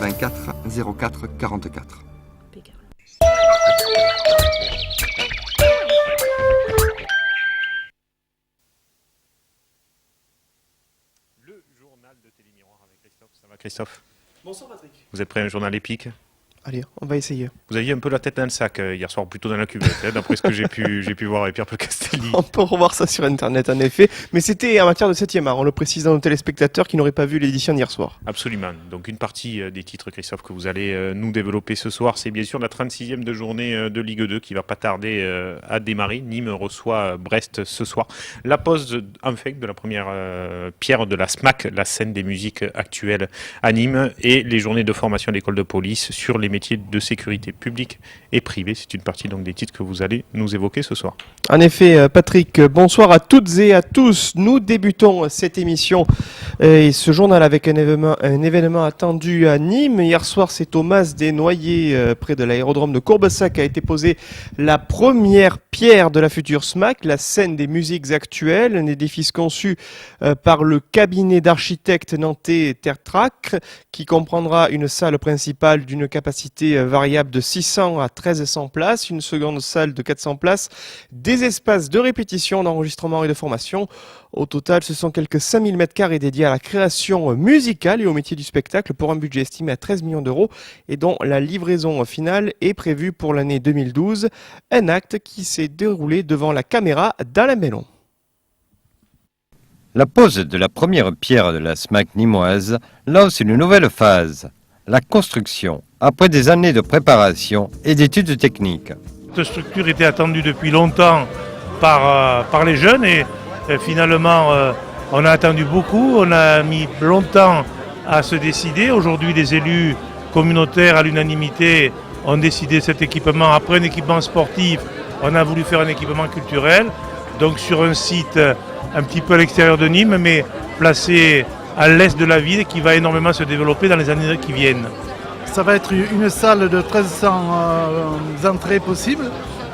84 04 44. Le journal de Télémiroir avec Christophe. Ça va Christophe? Bonsoir Patrick. Vous êtes prêt à un journal épique? Allez, on va essayer. Vous aviez un peu la tête dans le sac hier soir, plutôt dans la cuvette, d'après ce que j'ai pu voir avec Pierre Castelli. On peut revoir ça sur internet en effet, mais c'était en matière de 7e art, on le précise à nos téléspectateurs qui n'auraient pas vu l'édition d'hier soir. Absolument, donc une partie des titres Christophe que vous allez nous développer ce soir, c'est bien sûr la 36e de journée de Ligue 2 qui va pas tarder à démarrer. Nîmes reçoit Brest ce soir. La pose enfin de la première pierre de la SMAC, la scène des musiques actuelles à Nîmes, et les journées de formation de l'école de police sur les métiers de sécurité publique et privée. C'est une partie donc des titres que vous allez nous évoquer ce soir. En effet, Patrick, bonsoir à toutes et à tous. Nous débutons cette émission et ce journal avec un événement attendu à Nîmes. Hier soir, c'est au Mas des Noyers, près de l'aérodrome de Courbessac, a été posée la première pierre de la future SMAC, la scène des musiques actuelles, un édifice conçu par le cabinet d'architectes nantais Tertrac, qui comprendra une salle principale d'une capacité variable de 600 à 1300 places, une seconde salle de 400 places, des espaces de répétition, d'enregistrement et de formation. Au total, ce sont quelques 5000 m² dédiés à la création musicale et au métier du spectacle pour un budget estimé à 13 millions d'euros et dont la livraison finale est prévue pour l'année 2012. Un acte qui s'est déroulé devant la caméra d'Alain Bellon. La pose de la première pierre de la SMAC nîmoise lance une nouvelle phase, la construction, après des années de préparation et d'études techniques. Cette structure était attendue depuis longtemps par les jeunes et finalement on a attendu beaucoup, on a mis longtemps à se décider. Aujourd'hui les élus communautaires à l'unanimité ont décidé cet équipement. Après un équipement sportif, on a voulu faire un équipement culturel, donc sur un site un petit peu à l'extérieur de Nîmes mais placé à l'est de la ville qui va énormément se développer dans les années qui viennent. Ça va être une salle de 1300 entrées possibles,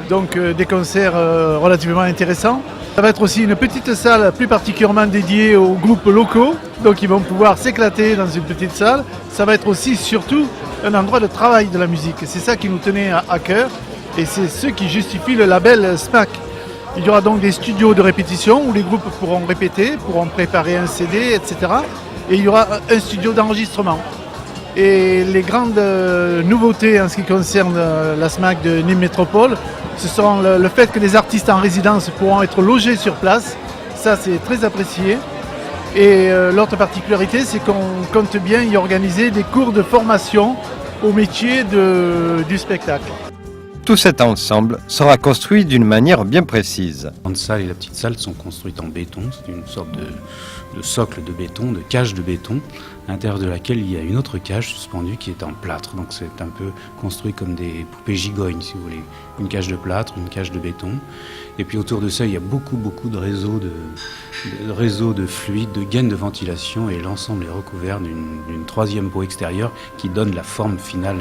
donc des concerts relativement intéressants. Ça va être aussi une petite salle plus particulièrement dédiée aux groupes locaux, donc ils vont pouvoir s'éclater dans une petite salle. Ça va être aussi surtout un endroit de travail de la musique. C'est ça qui nous tenait à cœur et c'est ce qui justifie le label SMAC. Il y aura donc des studios de répétition où les groupes pourront répéter, pourront préparer un CD, etc. Et il y aura un studio d'enregistrement. Et les grandes nouveautés en ce qui concerne la SMAC de Nîmes Métropole, ce seront le fait que les artistes en résidence pourront être logés sur place. Ça, c'est très apprécié. Et l'autre particularité, c'est qu'on compte bien y organiser des cours de formation au métier du spectacle. Tout cet ensemble sera construit d'une manière bien précise. La grande salle et la petite salle sont construites en béton, c'est une sorte de socle de béton, de cage de béton, à l'intérieur de laquelle il y a une autre cage suspendue qui est en plâtre. Donc c'est un peu construit comme des poupées gigognes, si vous voulez. Une cage de plâtre, une cage de béton. Et puis autour de ça, il y a beaucoup de réseaux de fluides, de gaines de ventilation, et l'ensemble est recouvert d'une troisième peau extérieure qui donne la forme finale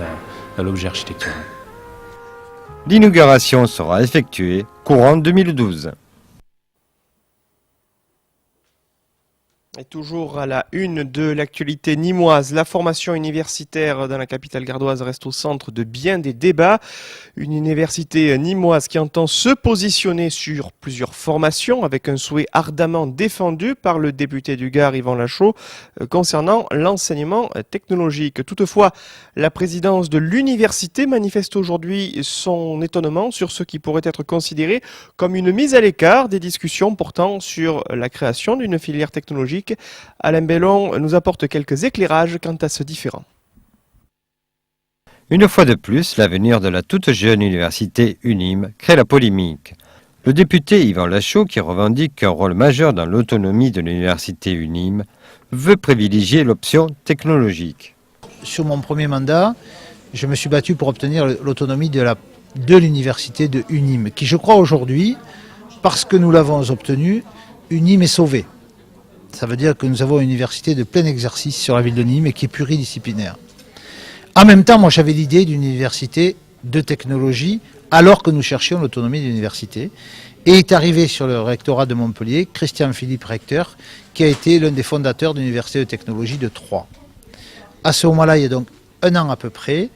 à l'objet architectural. L'inauguration sera effectuée courant 2012. Et toujours à la une de l'actualité nîmoise, la formation universitaire dans la capitale gardoise reste au centre de bien des débats. Une université nîmoise qui entend se positionner sur plusieurs formations avec un souhait ardemment défendu par le député du Gard Yvan Lachaud concernant l'enseignement technologique. Toutefois, la présidence de l'université manifeste aujourd'hui son étonnement sur ce qui pourrait être considéré comme une mise à l'écart des discussions portant sur la création d'une filière technologique. Alain Bellon nous apporte quelques éclairages quant à ce différend. Une fois de plus, l'avenir de la toute jeune université UNIM crée la polémique. Le député Yvan Lachaud, qui revendique un rôle majeur dans l'autonomie de l'université UNIM, veut privilégier l'option technologique. Sur mon premier mandat, je me suis battu pour obtenir l'autonomie de l'université de UNIM, qui je crois aujourd'hui, parce que nous l'avons obtenue, UNIM est sauvée. Ça veut dire que nous avons une université de plein exercice sur la ville de Nîmes et qui est pluridisciplinaire. En même temps, moi j'avais l'idée d'une université de technologie alors que nous cherchions l'autonomie de l'université. Et est arrivé sur le rectorat de Montpellier Christian Philippe, recteur, qui a été l'un des fondateurs de l'université de technologie de Troyes. À ce moment-là, il y a donc 1 an à peu près,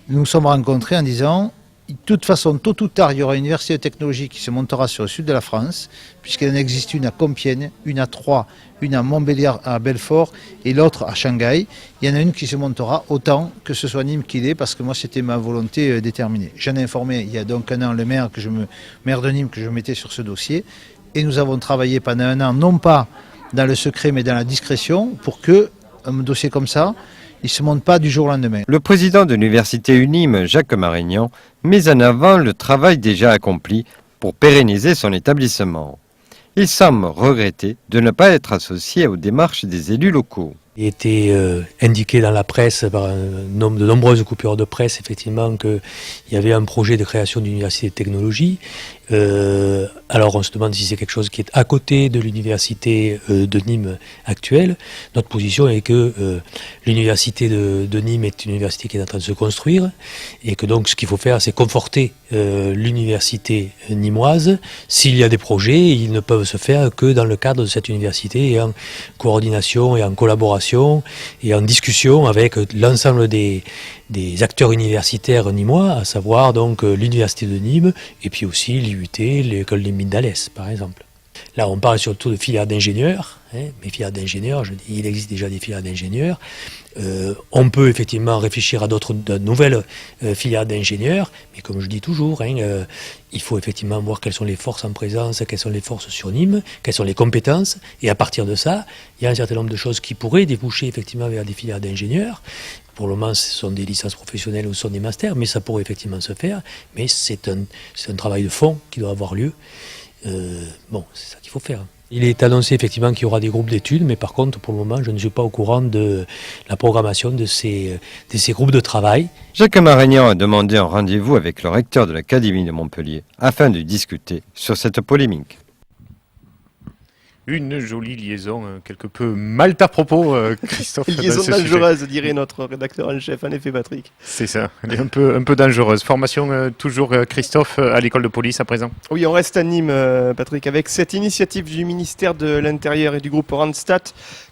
nous nous sommes rencontrés en disant, de toute façon, tôt ou tard, il y aura une université de technologie qui se montera sur le sud de la France, puisqu'il en existe une à Compiègne, une à Troyes, une à Montbéliard, à Belfort, et l'autre à Shanghai. Il y en a une qui se montera autant que ce soit Nîmes qu'il est, parce que moi, c'était ma volonté déterminée. J'en ai informé il y a donc 1 an le maire de Nîmes que je mettais sur ce dossier, et nous avons travaillé pendant 1 an, non pas dans le secret, mais dans la discrétion, pour que un dossier comme ça, il ne se monte pas du jour au lendemain. Le président de l'université UNIM, Jacques Marignan, met en avant le travail déjà accompli pour pérenniser son établissement. Il semble regretter de ne pas être associé aux démarches des élus locaux. Il était indiqué dans la presse, par de nombreuses coupures de presse, effectivement, qu'il y avait un projet de création d'université de technologie. Alors on se demande si c'est quelque chose qui est à côté de l'université de Nîmes actuelle. Notre position est que l'université de Nîmes est une université qui est en train de se construire et que donc ce qu'il faut faire, c'est conforter l'université nîmoise. S'il y a des projets, ils ne peuvent se faire que dans le cadre de cette université et en coordination et en collaboration et en discussion avec l'ensemble des acteurs universitaires nîmois, à savoir donc l'université de Nîmes et puis aussi l'IUT, l'école des mines d'Alès par exemple. Là on parle surtout de filières d'ingénieurs, mais filières d'ingénieurs, je dis, il existe déjà des filières d'ingénieurs. On peut effectivement réfléchir à de nouvelles filières d'ingénieurs, mais comme je dis toujours, il faut effectivement voir quelles sont les forces en présence, quelles sont les forces sur Nîmes, quelles sont les compétences, et à partir de ça, il y a un certain nombre de choses qui pourraient déboucher effectivement vers des filières d'ingénieurs. Pour le moment, ce sont des licences professionnelles ou ce sont des masters, mais ça pourrait effectivement se faire, mais c'est un travail de fond qui doit avoir lieu. C'est ça qu'il faut faire. Il est annoncé effectivement qu'il y aura des groupes d'études, mais par contre, pour le moment, je ne suis pas au courant de la programmation de ces groupes de travail. Jacques Marignan a demandé un rendez-vous avec le recteur de l'Académie de Montpellier afin de discuter sur cette polémique. Une jolie liaison, quelque peu mal à propos, Christophe. Liaison dangereuse, dirait notre rédacteur en chef, en effet, Patrick. C'est ça, elle est un peu dangereuse. Formation toujours, Christophe, à l'école de police à présent. Oui, on reste à Nîmes, Patrick, avec cette initiative du ministère de l'Intérieur et du groupe Randstad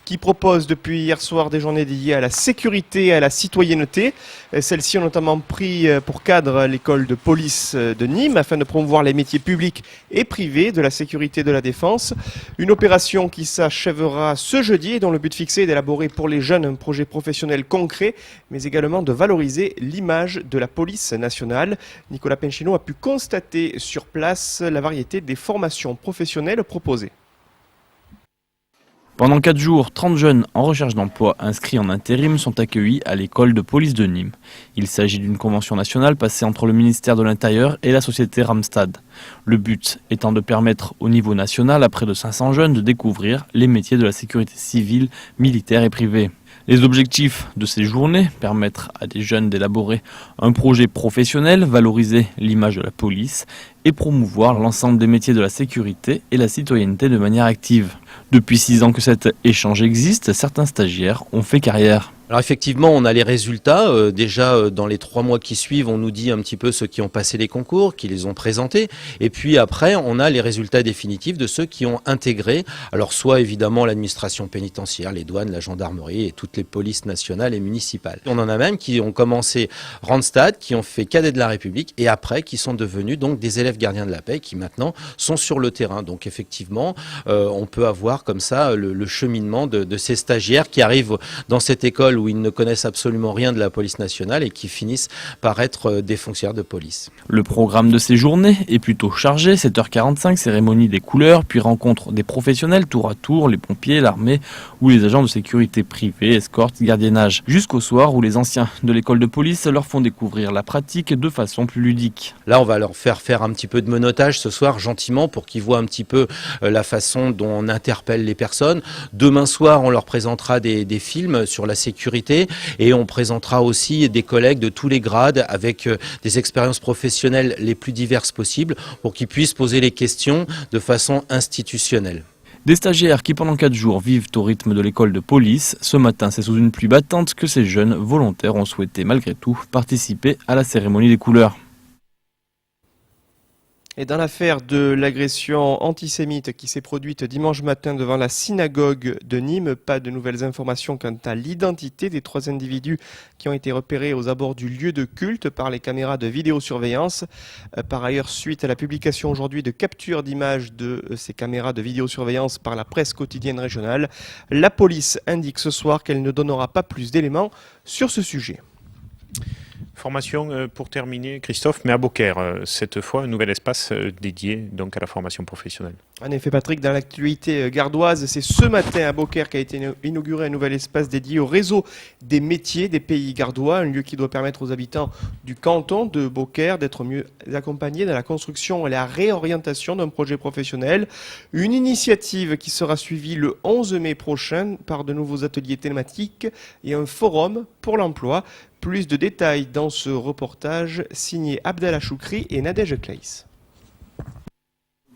qui propose depuis hier soir des journées dédiées à la sécurité et à la citoyenneté. Celles-ci ont notamment pris pour cadre l'école de police de Nîmes afin de promouvoir les métiers publics et privés de la sécurité et de la défense. Une opération qui s'achèvera ce jeudi et dont le but fixé est d'élaborer pour les jeunes un projet professionnel concret, mais également de valoriser l'image de la police nationale. Nicolas Penchino a pu constater sur place la variété des formations professionnelles proposées. Pendant 4 jours, 30 jeunes en recherche d'emploi inscrits en intérim sont accueillis à l'école de police de Nîmes. Il s'agit d'une convention nationale passée entre le ministère de l'Intérieur et la société Randstad. Le but étant de permettre au niveau national à près de 500 jeunes de découvrir les métiers de la sécurité civile, militaire et privée. Les objectifs de ces journées, permettre à des jeunes d'élaborer un projet professionnel, valoriser l'image de la police et promouvoir l'ensemble des métiers de la sécurité et la citoyenneté de manière active. Depuis 6 ans que cet échange existe, certains stagiaires ont fait carrière. Alors effectivement, on a les résultats. Déjà, dans les 3 mois qui suivent, on nous dit un petit peu ceux qui ont passé les concours, qui les ont présentés. Et puis après, on a les résultats définitifs de ceux qui ont intégré. Alors soit évidemment l'administration pénitentiaire, les douanes, la gendarmerie et toutes les polices nationales et municipales. On en a même qui ont commencé Randstad, qui ont fait cadet de la République et après qui sont devenus donc des élèves gardiens de la paix qui maintenant sont sur le terrain. Donc effectivement, on peut avoir comme ça le cheminement de ces stagiaires qui arrivent dans cette école où ils ne connaissent absolument rien de la police nationale et qui finissent par être des fonctionnaires de police. Le programme de ces journées est plutôt chargé, 7h45, cérémonie des couleurs, puis rencontre des professionnels tour à tour, les pompiers, l'armée ou les agents de sécurité privée, escorte, gardiennage, jusqu'au soir où les anciens de l'école de police leur font découvrir la pratique de façon plus ludique. Là, on va leur faire un petit peu de menottage ce soir, gentiment, pour qu'ils voient un petit peu la façon dont on interpelle les personnes. Demain soir, on leur présentera des films sur la sécurité et on présentera aussi des collègues de tous les grades avec des expériences professionnelles les plus diverses possibles pour qu'ils puissent poser les questions de façon institutionnelle. Des stagiaires qui pendant 4 jours vivent au rythme de l'école de police. Ce matin, c'est sous une pluie battante que ces jeunes volontaires ont souhaité malgré tout participer à la cérémonie des couleurs. Et dans l'affaire de l'agression antisémite qui s'est produite dimanche matin devant la synagogue de Nîmes, pas de nouvelles informations quant à l'identité des 3 individus qui ont été repérés aux abords du lieu de culte par les caméras de vidéosurveillance. Par ailleurs, suite à la publication aujourd'hui de captures d'images de ces caméras de vidéosurveillance par la presse quotidienne régionale, la police indique ce soir qu'elle ne donnera pas plus d'éléments sur ce sujet. Formation pour terminer, Christophe, mais à Beaucaire, cette fois un nouvel espace dédié donc à la formation professionnelle. En effet, Patrick, dans l'actualité gardoise, c'est ce matin à Beaucaire qu'a été inauguré un nouvel espace dédié au réseau des métiers des pays gardois, un lieu qui doit permettre aux habitants du canton de Beaucaire d'être mieux accompagnés dans la construction et la réorientation d'un projet professionnel. Une initiative qui sera suivie le 11 mai prochain par de nouveaux ateliers thématiques et un forum pour l'emploi. Plus de détails dans ce reportage signé Abdallah Choukri et Nadège Claïs.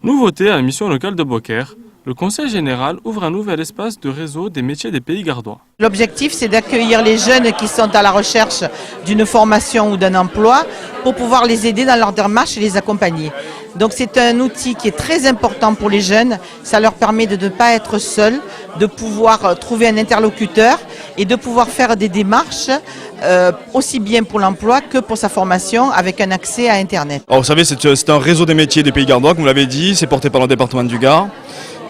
Nouveauté à la mission locale de Beaucaire, le Conseil général ouvre un nouvel espace de réseau des métiers des pays gardois. L'objectif, c'est d'accueillir les jeunes qui sont à la recherche d'une formation ou d'un emploi pour pouvoir les aider dans leur démarche et les accompagner. Donc c'est un outil qui est très important pour les jeunes. Ça leur permet de ne pas être seuls, de pouvoir trouver un interlocuteur et de pouvoir faire des démarches aussi bien pour l'emploi que pour sa formation avec un accès à Internet. Alors, vous savez, c'est un réseau des métiers des pays gardois, comme vous l'avez dit, c'est porté par le département du Gard.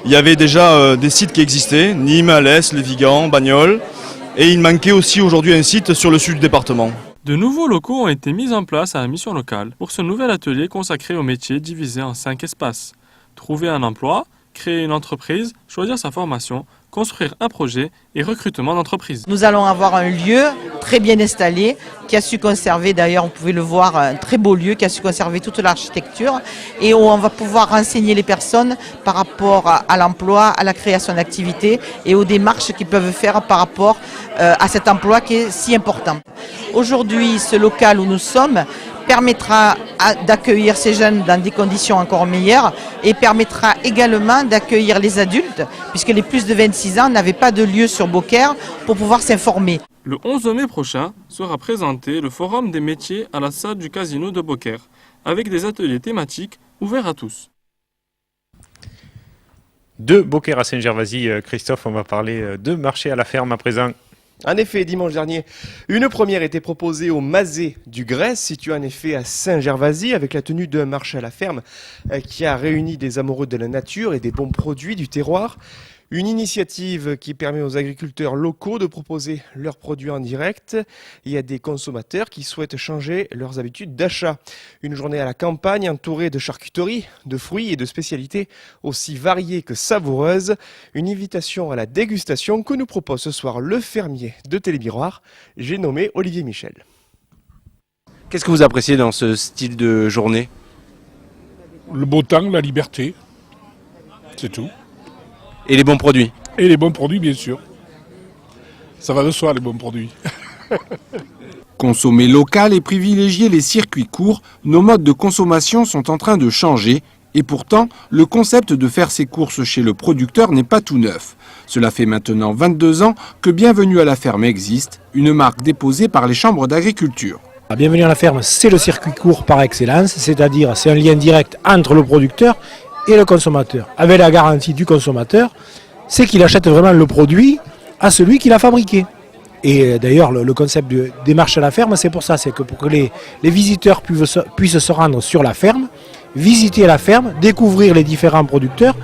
Il y avait déjà des sites qui existaient, Nîmes, Alès, Le Vigan, Bagnols, et il manquait aussi aujourd'hui un site sur le sud du département. De nouveaux locaux ont été mis en place à la mission locale pour ce nouvel atelier consacré aux métiers divisé en 5 espaces. Trouver un emploi, créer une entreprise, choisir sa formation, construire un projet et recrutement d'entreprise. Nous allons avoir un lieu très bien installé qui a su conserver, d'ailleurs vous pouvez le voir, un très beau lieu qui a su conserver toute l'architecture et où on va pouvoir renseigner les personnes par rapport à l'emploi, à la création d'activités et aux démarches qu'ils peuvent faire par rapport à cet emploi qui est si important. Aujourd'hui, ce local où nous sommes permettra d'accueillir ces jeunes dans des conditions encore meilleures et permettra également d'accueillir les adultes, puisque les plus de 26 ans n'avaient pas de lieu sur Beaucaire pour pouvoir s'informer. Le 11 mai prochain sera présenté le Forum des métiers à la salle du Casino de Beaucaire, avec des ateliers thématiques ouverts à tous. De Beaucaire à Saint-Gervasy, Christophe, on va parler de marché à la ferme à présent. En effet, dimanche dernier, une première était proposée au Mazet du Grèce, situé en effet à Saint-Gervasy, avec la tenue d'un marché à la ferme qui a réuni des amoureux de la nature et des bons produits du terroir. Une initiative qui permet aux agriculteurs locaux de proposer leurs produits en direct et à des consommateurs qui souhaitent changer leurs habitudes d'achat. Une journée à la campagne entourée de charcuterie, de fruits et de spécialités aussi variées que savoureuses. Une invitation à la dégustation que nous propose ce soir le fermier de Télémiroir, j'ai nommé Olivier Michel. Qu'est-ce que vous appréciez dans ce style de journée? Le beau temps, la liberté, c'est tout. Et les bons produits? Et les bons produits, bien sûr. Ça va de soi, les bons produits. Consommer local et privilégier les circuits courts, nos modes de consommation sont en train de changer. Et pourtant, le concept de faire ses courses chez le producteur n'est pas tout neuf. Cela fait maintenant 22 ans que Bienvenue à la ferme existe, une marque déposée par les chambres d'agriculture. Bienvenue à la ferme, c'est le circuit court par excellence, c'est-à-dire c'est un lien direct entre le producteur et le consommateur. Avec la garantie du consommateur, c'est qu'il achète vraiment le produit à celui qui l'a fabriqué. Et d'ailleurs, le concept de démarche à la ferme, c'est pour ça, c'est que pour que les visiteurs puissent se rendre sur la ferme, visiter la ferme, découvrir les différents producteurs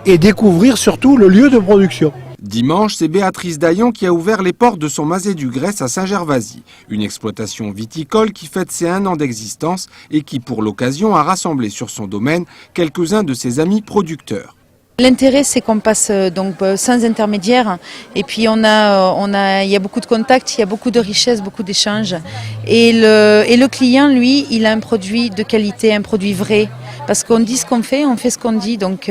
et découvrir surtout le lieu de production. Dimanche, c'est Béatrice Daillon qui a ouvert les portes de son Mazet du Grèce à Saint-Gervasy. Une exploitation viticole qui fête ses 1 an d'existence et qui, pour l'occasion, a rassemblé sur son domaine quelques-uns de ses amis producteurs. L'intérêt, c'est qu'on passe donc sans intermédiaire et puis il y a beaucoup de contacts, il y a beaucoup de richesses, beaucoup d'échanges. Et le client, lui, il a un produit de qualité, un produit vrai. Parce qu'on dit ce qu'on fait, on fait ce qu'on dit, donc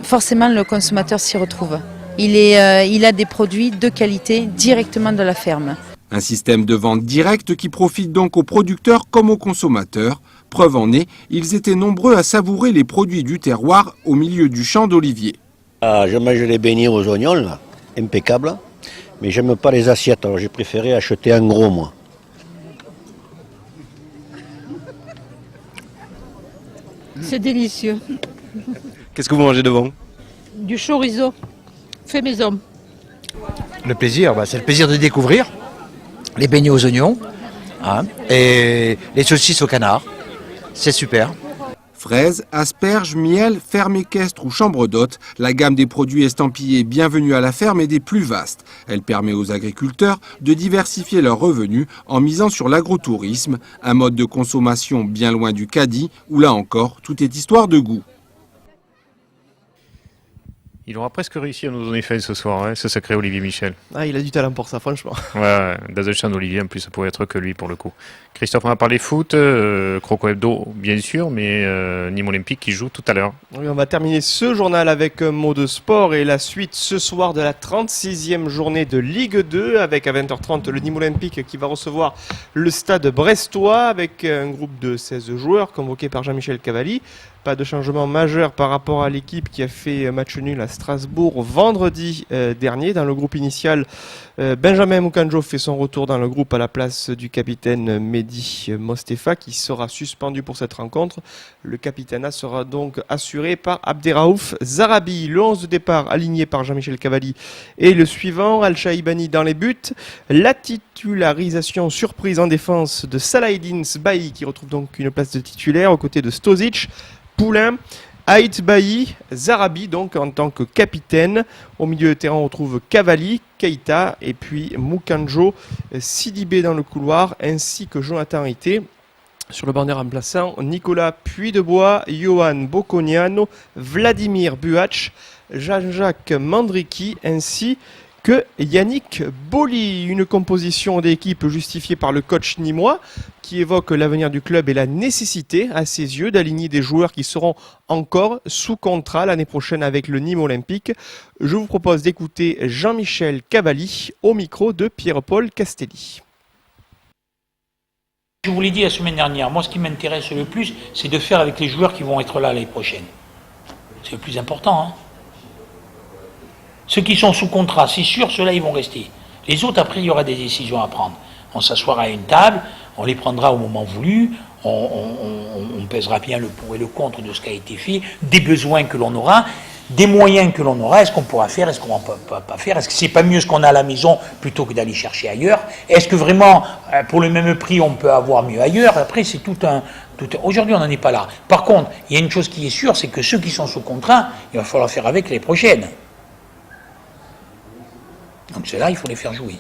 forcément le consommateur s'y retrouve. Il a des produits de qualité directement de la ferme. Un système de vente directe qui profite donc aux producteurs comme aux consommateurs. Preuve en est, ils étaient nombreux à savourer les produits du terroir au milieu du champ d'oliviers. Je mange les beignets aux oignons, là, impeccable, mais j'aime pas les assiettes, alors j'ai préféré acheter en gros, moi. C'est délicieux. Qu'est-ce que vous mangez devant? Du chorizo, fait maison. Le plaisir, c'est le plaisir de découvrir les beignets aux oignons et les saucisses au canard. C'est super. Fraises, asperges, miel, ferme équestre ou chambre d'hôte, la gamme des produits estampillés Bienvenue à la ferme est des plus vastes. Elle permet aux agriculteurs de diversifier leurs revenus en misant sur l'agro-tourisme, un mode de consommation bien loin du caddie, où là encore, tout est histoire de goût. Il aura presque réussi à nous donner faim ce soir, hein, ce sacré Olivier Michel. Ah, il a du talent pour ça, franchement. Ouais, dans un champ d'Olivier, en plus, ça pourrait être que lui pour le coup. Christophe, on a parlé foot, Croco Hebdo, bien sûr, mais Nîmes Olympique qui joue tout à l'heure. Oui, on va terminer ce journal avec un mot de sport et la suite ce soir de la 36e journée de Ligue 2 avec à 20h30 le Nîmes Olympique qui va recevoir le stade brestois avec un groupe de 16 joueurs convoqués par Jean-Michel Cavalli. Pas de changement majeur par rapport à l'équipe qui a fait match nul à Strasbourg vendredi dernier. Dans le groupe initial, Benjamin Mukanjo fait son retour dans le groupe à la place du capitaine Mehdi Mostefa qui sera suspendu pour cette rencontre. Le capitana sera donc assuré par Abderraouf Zarabi. Le 11 de départ aligné par Jean-Michel Cavalli et le suivant, Al-Shaibani dans les buts. La titularisation surprise en défense de Salahedin Sbahi qui retrouve donc une place de titulaire aux côtés de Stozic, Poulain, Haït Bailly, Zarabi donc en tant que capitaine. Au milieu de terrain on retrouve Cavalli, Keita et puis Mukanjo, Sidibé dans le couloir ainsi que Jonathan Ité. Sur le banc des remplaçants, Nicolas Puydebois, Johan Bocconiano, Vladimir Buach, Jean-Jacques Mandriki ainsi que Yannick Boli. Une composition d'équipe justifiée par le coach nîmois qui évoque l'avenir du club et la nécessité, à ses yeux, d'aligner des joueurs qui seront encore sous contrat l'année prochaine avec le Nîmes Olympique. Je vous propose d'écouter Jean-Michel Cavalli au micro de Pierre-Paul Castelli. Je vous l'ai dit la semaine dernière, moi ce qui m'intéresse le plus, c'est de faire avec les joueurs qui vont être là l'année prochaine. C'est le plus important, hein. Ceux qui sont sous contrat, c'est sûr, ceux-là, ils vont rester. Les autres, après, il y aura des décisions à prendre. On s'assoira à une table, on les prendra au moment voulu, on pèsera bien le pour et le contre de ce qui a été fait, des besoins que l'on aura, des moyens que l'on aura, est-ce qu'on pourra faire, est-ce qu'on ne peut pas faire, est-ce que c'est pas mieux ce qu'on a à la maison plutôt que d'aller chercher ailleurs, est-ce que vraiment, pour le même prix, on peut avoir mieux ailleurs. Après, c'est tout un... Aujourd'hui, on n'en est pas là. Par contre, il y a une chose qui est sûre, c'est que ceux qui sont sous contrat, il va falloir faire avec les prochaines. Donc ceux-là, il faut les faire jouer.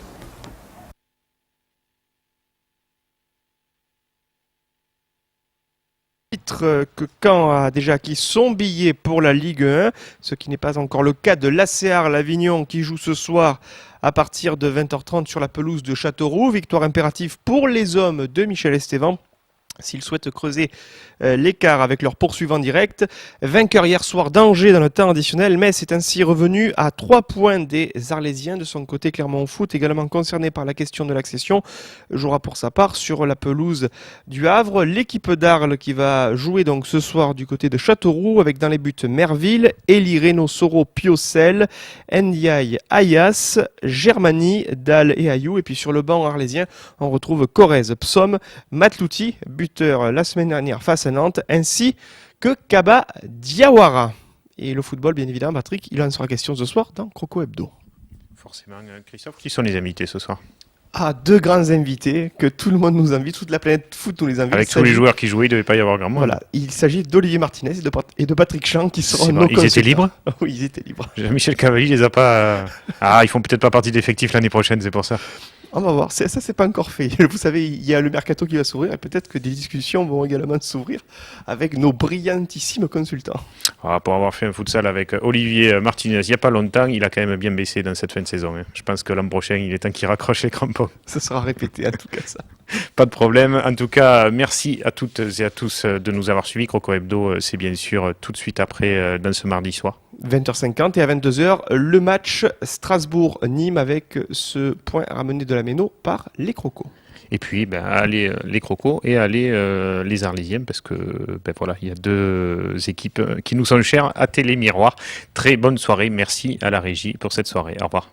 Que Caen a déjà acquis son billet pour la Ligue 1, ce qui n'est pas encore le cas de l'ACR l'Avignon qui joue ce soir à partir de 20h30 sur la pelouse de Châteauroux. Victoire impérative pour les hommes de Michel Estévan s'ils souhaitent creuser l'écart avec leur poursuivant direct. Vainqueur hier soir d'Angers dans le temps additionnel, Metz est ainsi revenu à 3 points des Arlésiens. De son côté, Clermont Foot, également concerné par la question de l'accession, jouera pour sa part sur la pelouse du Havre. L'équipe d'Arles qui va jouer donc ce soir du côté de Châteauroux avec dans les buts Merville, Eli, Reno, Soro, Piocel, Ndiaye, Ayas, Germani, Dalle et Ayou. Et puis sur le banc arlésien, on retrouve Corrèze, Psom, Matlouti, buteur la semaine dernière face à Nantes, ainsi que Kaba Diawara. Et le football, bien évidemment, Patrick, il en sera question ce soir dans Croco Hebdo. Forcément, Christophe, qui sont les invités ce soir? Ah, deux grands invités que tout le monde nous invite, toute la planète foot nous les invite. Avec tous les joueurs qui jouaient, il ne devait pas y avoir grand monde. Voilà, il s'agit d'Olivier Martinez et de Patrick Champ qui seront nos Ils étaient libres? Oui, ils étaient libres. Michel Cavalli les a pas... Ah, ils font peut-être pas partie d'effectifs l'année prochaine, c'est pour ça. On va voir, ça c'est pas encore fait. Vous savez, il y a le mercato qui va s'ouvrir et peut-être que des discussions vont également s'ouvrir avec nos brillantissimes consultants. Ah, pour avoir fait un futsal avec Olivier Martinez il n'y a pas longtemps, il a quand même bien baissé dans cette fin de saison. Hein. Je pense que l'an prochain, il est temps qu'il raccroche les crampons. Ça sera répété en tout cas ça. Pas de problème. En tout cas, merci à toutes et à tous de nous avoir suivis. Croco Hebdo, c'est bien sûr tout de suite après dans ce mardi soir. 20h50 et à 22h, le match Strasbourg-Nîmes avec ce point ramené de la Méno par les Crocos. Et puis, allez les Crocos et allez les Arlésiens parce que voilà, il y a deux équipes qui nous sont chères à Télé Miroir. Très bonne soirée. Merci à la régie pour cette soirée. Au revoir.